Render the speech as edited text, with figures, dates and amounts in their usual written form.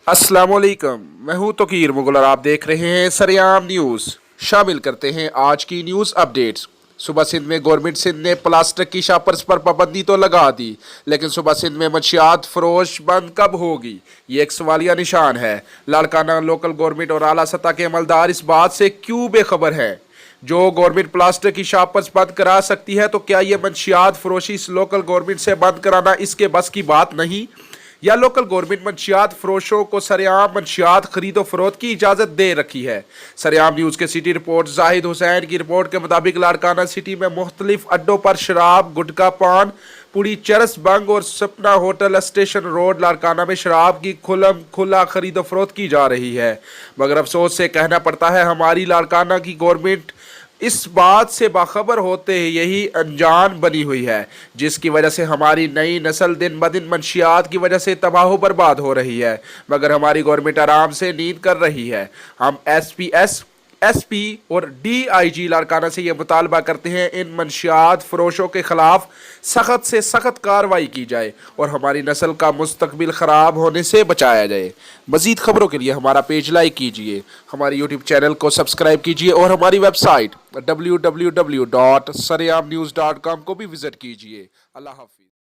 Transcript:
अस्सलाम वालेकुम, मैं हूं तोकीर मुगल और आप देख रहे हैं सरेआम न्यूज़। शामिल करते हैं आज की न्यूज़ अपडेट्स। सुबह सिंध में गवर्नमेंट सिंध ने प्लास्टिक की शापर्स पर पाबंदी तो लगा दी, लेकिन सुबह सिंध में मंशियात फरोश बंद कब होगी, ये एक सवालिया निशान है। लाड़काना लोकल गवर्नमेंट और आला सतह के अमलदार इस बात से क्यों बेखबर हैं? जो गवर्नमेंट प्लास्टिक की शापर्स बंद करा सकती है, तो क्या ये मंशियात फरोशी इस लोकल गवर्नमेंट से बंद कराना इसके बस की बात नहीं? या लोकल गवर्नमेंट मंशियात फरोशों को सरेआम मंशियात खरीदो फरोख्त की इजाज़त दे रखी है? सरेआम न्यूज़ के सिटी रिपोर्ट जाहिद हुसैन की रिपोर्ट के मुताबिक लाड़काना सिटी में मुख्तलिफ अड्डों पर शराब, गुटखा, पान, पुड़ी, चरस, बंग और सपना होटल स्टेशन रोड लाड़काना में शराब की खुला खरीदो फरोख्त की जा रही है। मगर अफसोस से कहना पड़ता है, हमारी लाड़काना की गवर्नमेंट इस बात से बाखबर होते ही यही अनजान बनी हुई है, जिसकी वजह से हमारी नई नस्ल दिन ब दिन मंशियात की वजह से तबाह बर्बाद हो रही है। मगर हमारी गवर्नमेंट आराम से नींद कर रही है। हम एसपी और डीआईजी लाड़काना से ये मुतालबा करते हैं, इन मंशियात फरोशों के खिलाफ सख्त से सख्त कार्रवाई की जाए और हमारी नस्ल का मुस्तकबिल ख़राब होने से बचाया जाए। मज़ीद खबरों के लिए हमारा पेज लाइक कीजिए, हमारे यूट्यूब चैनल को सब्सक्राइब कीजिए और हमारी वेबसाइट www.sareamnews.com को भी विज़िट कीजिए। अल्लाह हाफ़िज़।